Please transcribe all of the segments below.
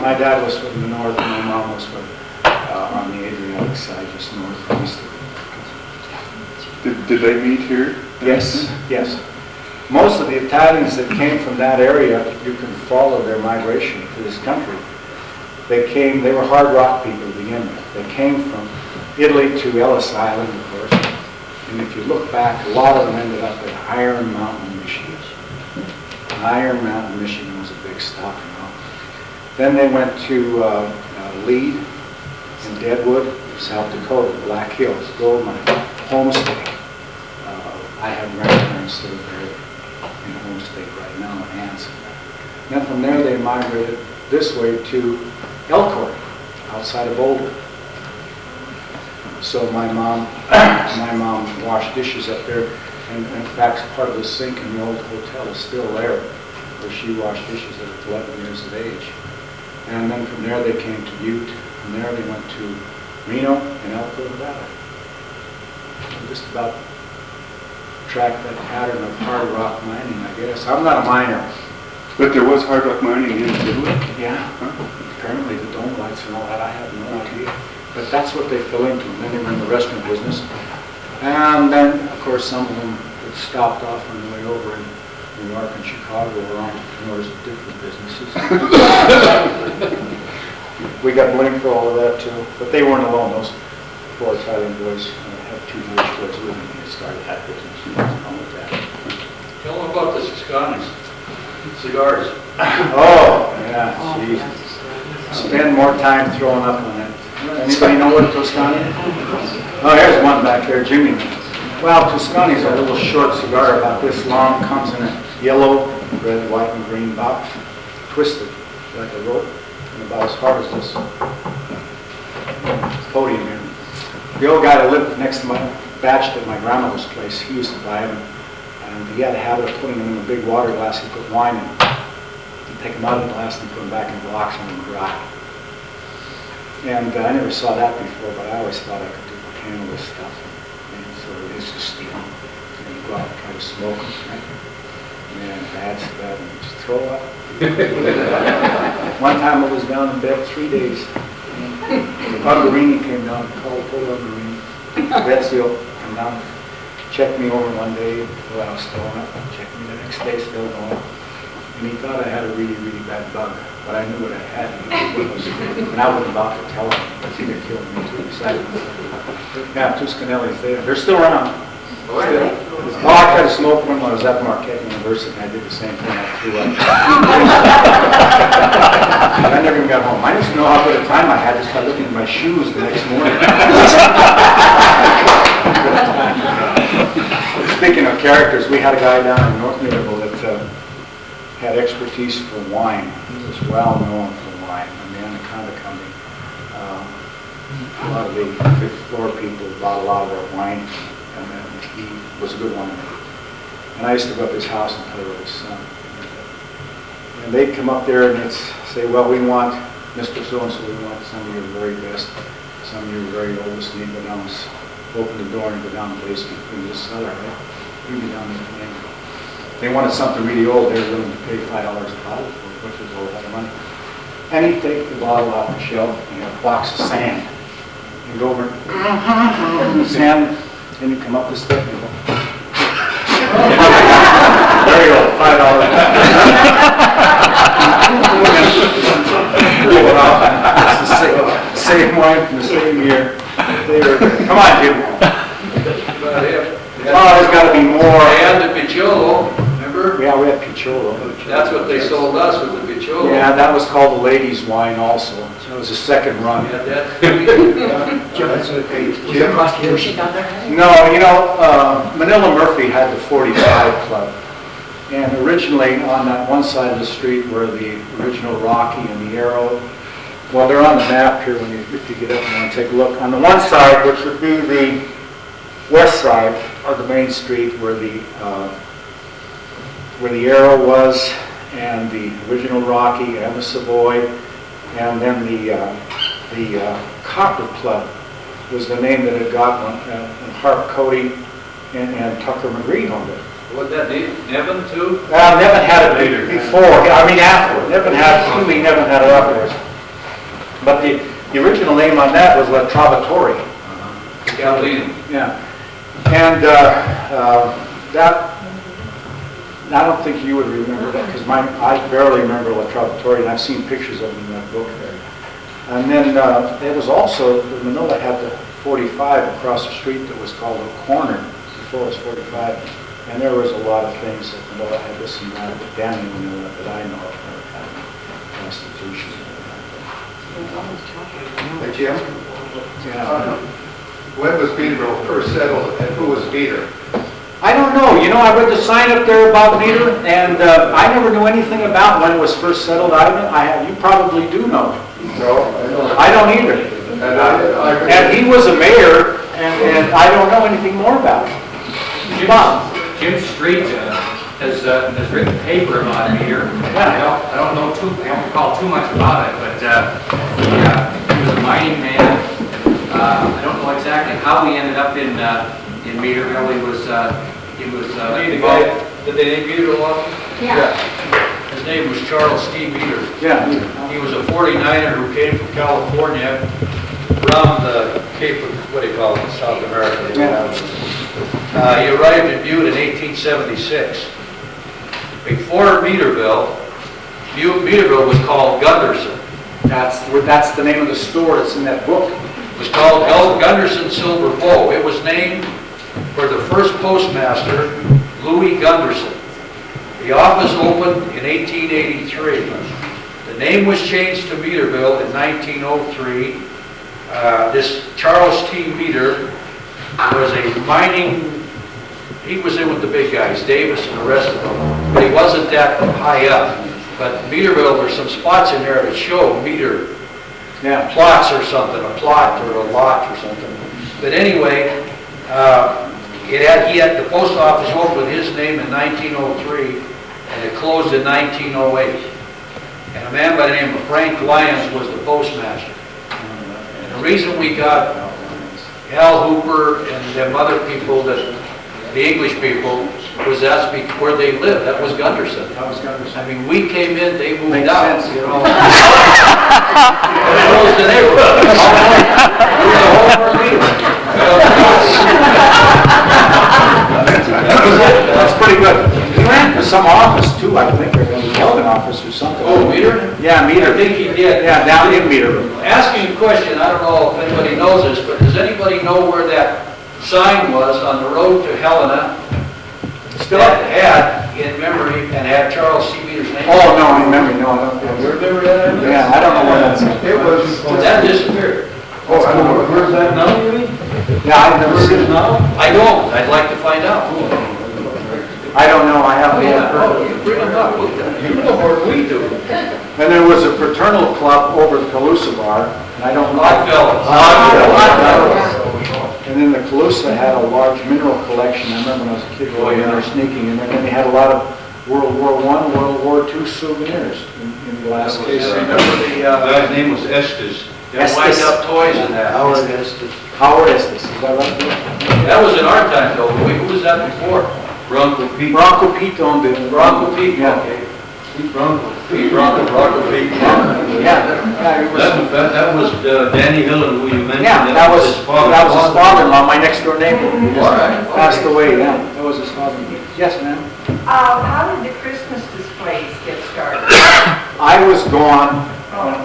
my dad was from the north, and my mom was from on the Adriatic side, just north and east of it. Did they meet here? Yes, yes. Most of the Italians that came from that area, you can follow their migration to this country. They were hard rock people to begin with. They came from Italy to Ellis Island, of course. And if you look back, a lot of them ended up at Iron Mountain, Michigan. Iron Mountain, Michigan was a big stopping off. Then they went to Lead in Deadwood, South Dakota, Black Hills, gold mine, Homestay. I have grandparents that are there in Homestay right now, and aunts. Then from there they migrated this way to Elko, outside of Boulder. So my mom washed dishes up there, and in fact part of the sink in the old hotel is still there, where she washed dishes at 11 years of age. And then from there they came to Butte. From there they went to Reno and Elko, Nevada. So just about track that pattern of hard rock mining, I guess. I'm not a miner. But there was hard rock mining in Italy? Yeah. Apparently the dome lights and all that, I have no idea. But that's what they fell into. And then they were in the restaurant business. And then, of course, some of them had stopped off on the way over in New York and Chicago were entrepreneurs of different businesses. We got blamed for all of that too. But they weren't alone. Those four Italian boys had two Jewish boys with them. They started that business. Wrong with that. Tell them about the Toscanis. Cigars. Oh, yeah, geez. Spend more time throwing up on that. Anybody know what a Toscani is? Oh, here's one back there, Jimmy. Well, Toscani is a little short cigar about this long, comes in a yellow, red, white, and green box, twisted like a rope, and about as hard as this podium here. The old guy that lived next to my batched at my grandmother's place, he used to buy them, and he had a habit of putting them in a big water glass. He'd put wine in. He'd take them out of the glass and put them back in blocks and then dry. And I never saw that before, but I always thought I could handle this stuff. And so it's just steal them. And you go out and try to smoke them, right? Man, bad's bad, and just throw up. One time I was down in bed 3 days. Uggarini came down, called Uggarini. Betzfield came down, checked me over one day while I was throwing up, checked me the next day, still going. And he thought I had a really, really bad bug, but I knew what I had. And I wasn't about to tell him, because he could kill me too. Yeah, Tuscanelli's there. They're still around. Oh, I tried to smoke one when I was at Marquette University, and I did the same thing. I threw up. I never even got home. I just know how good a time I had just by looking at my shoes the next morning. Speaking of characters, we had a guy down in North Meaderville that had expertise for wine. He was well known for wine. I mean, Anaconda Company. A lot of the fifth floor people bought a lot of their wine, and he was a good one. And I used to go up to his house and play with his son. And they'd come up there and they'd say, well, we want Mr. So-and-so, we want some of your very best, some of your very oldest, and he'd go down, open the door and go down the basement in this cellar, right? We'd be down there playing. They wanted something really old, they were willing to pay $5 a bottle for it, which was a whole lot of money. And he'd take the bottle off the shelf, and he had a box of sand. He'd go over and sand, and he'd come up the step and go, there you go, $5. Same wine from the same year. Come on, Jim. Oh, there's got to be more. They had the Picholo, remember? Yeah, we had Picholo. That's what they sold us, was the Picholo. Yeah, that was called the ladies' wine also. That was the second run. Yeah, that. No, you know, Manila Murphy had the 45 Club. And originally on that one side of the street were the original Rocky and the Arrow. Well, they're on the map here when if you get up and want to take a look. On the one side, which would be the west side of the main street where the Arrow was, and the original Rocky and the Savoy, and then the Copper Club was the name that had got one, and Harp Cody and Tucker McGree owned it. What that need, Nevin too? Nevin had it before, I mean after. Nevin had it afterwards. But the original name on that was La Trovatore. Kathleen. Yeah. And that, I don't think you would remember that, because I barely remember La Trovatore, and I've seen pictures of it in that book there. And then it was also, Manila had the 45 across the street that was called a corner before it was 45. And there was a lot of things that Manila had this and that, but down in Manila that I know of never had constitution. Hey, Jim, Yeah. when was Meaderville first settled and who was Meader? I don't know. You know, I read the sign up there about Meader, and I never knew anything about when it was first settled. You probably do know. No, I don't either. And he was a mayor, and I don't know anything more about it. Jim Street has written a paper about Meader. I don't recall too much about it, but he was a mining man. I don't know exactly how he ended up in Meaderville. He was The guy, did they name Meaderville off? Yeah. His name was Charles T. Meader. Yeah. He was a 49er who came from California, around the Cape of, what do you call it, South America. He arrived in Butte in 1876. Before Meaderville was called Gunderson. That's the name of the store that's in that book. It was called Gunderson Silver Bow. It was named for the first postmaster, Louis Gunderson. The office opened in 1883. The name was changed to Meaderville in 1903. This Charles T. Meader was a mining, he was in with the big guys, Davis and the rest of them, but he wasn't that high up. But Meaderville, there's some spots in there that show Meader plots or something, a plot or a lot or something. But anyway, the post office opened with his name in 1903, and it closed in 1908. And a man by the name of Frank Lyons was the postmaster. And the reason we got Al Hooper and them other people, the English people, was that's where they lived. That was Gunderson. I mean, we came in, they moved out. You know. It was the neighborhood. We were the whole That's pretty good. He ran for some office too, I think, or a Kelvin office or something. Oh, Meader? Yeah, Meader. I think he did. Yeah, down in Meader. Asking a question, I don't know if anybody knows this, but does anybody know where that sign was on the road to Helena? Still That had, in memory, and had Charles C. Meader's name? Oh, no, in memory, no. Remember that? Yeah, I don't know where that's at. It was, That disappeared. oh, I don't know, where's that now? Yeah, I've never seen it. I don't. I'd like to find out. I don't know, I haven't Yeah, heard. you bring them up. You know more than we do. And there was a fraternal club over at Calusa Bar, and I don't know. Oddfellows. And then the Calusa had a large mineral collection. I remember when I was a kid going in there sneaking in there, and they had a lot of World War I, World War II souvenirs in the last case. I remember the guy's name was Estes. They wind up toys in that. Howard Estes. Howard Estes, is that right? That was in our time though. Who was that before? Bronco Pete. Bronco Pete owned it. Bronco Pete, Yeah. okay. Bronco Pete. Bronco Pete. Yeah, it was. That was Danny Hillen, who you mentioned. Yeah, that was his father-in-law, my next-door neighbor. He just All right. passed away, yeah. That was his father. Yes, ma'am? How did the Christmas displays get started? I was gone,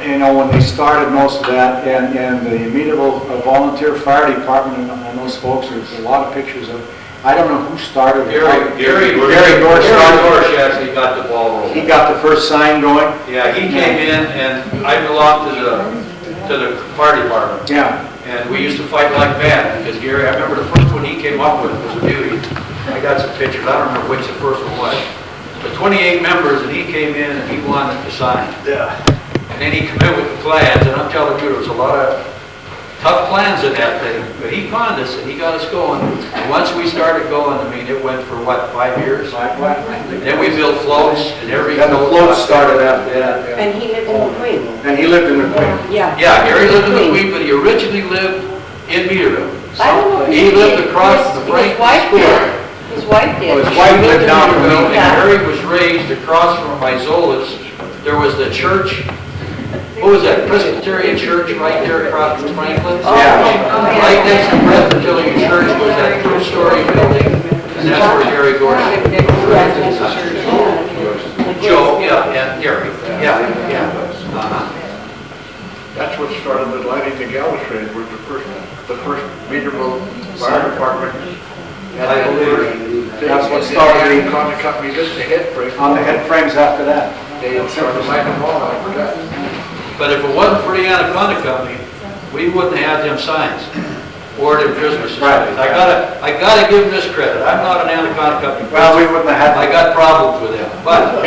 you know, when they started most of that, and the Meaderville Volunteer Fire Department and those folks, there's a lot of pictures of, I don't know who started. Gary Dorsch started. Dorsch actually got the ball rolling. He got the first sign going. Yeah, he came in, and I belonged to the fire department. Yeah. And we used to fight like mad, because Gary, I remember the first one he came up with was a beauty. I got some pictures, I don't remember which the first one was. But 28 members, and he came in and he wanted the sign. Yeah. And then he came in with the plans, and I'm telling you, there was a lot of tough plans in that thing. But he conned us, and he got us going. And once we started going, I mean, it went for what, 5 years? Then we built floats, and every And the floats started after that. Yeah. And he lived in the Queen. And he lived in the Queen. Yeah. Yeah, Gary lived in the Queen, but he originally lived in Meaderville. I don't know if He lived across the his Frank wife School. did. His wife did. Well, his wife She lived down from Meaderville, me. and Mary was raised across from Isola's. There was the church, what was that, Presbyterian church right there across from Franklin's? Yeah. Right next to Presbyterian church was that two-story building, and that's where Gary Gorsuch. Joe, yeah, and Gary, yeah. Uh-huh. That's what started the lighting the galley trade, was the first Meaderville Fire Department. I believe. That's what started On the company, just the head frame. on the head frames after that. They started lighting them all, I forgot. But if it wasn't for the Anaconda Company, we wouldn't have them signs or them Christmas Right. signs. I gotta give them this credit. I'm not an Anaconda Company. Well, we wouldn't have I had, got problems with them, but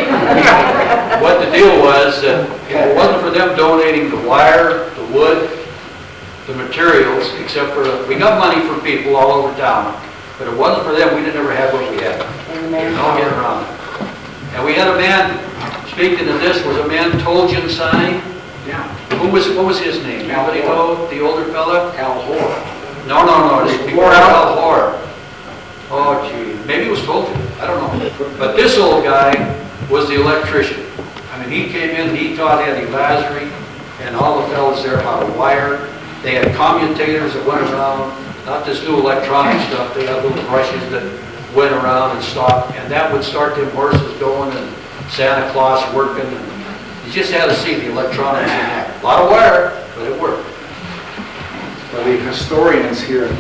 what the deal was, that if it wasn't for them donating the wire, the wood, the materials, except for, we got money from people all over town, but if it wasn't for them, we'd have never had what we had. Don't get around it. And we had a man, speaking of this, was a man Toljan sign. yeah, What was his name? Anybody know, the older fella? Al Hoare. No, it's before Al Hoare. Oh, gee, maybe it was Toljan, I don't know. But this old guy was the electrician. I mean, he came in, he taught Eddie Lazary and all the fellas there how to wire. They had commutators that went around, not this new electronic stuff, they had little brushes that went around and stopped, and that would start them horses going and Santa Claus working. And you just had to see the electronics in that. A lot of wire, but it worked. Well, the historians here in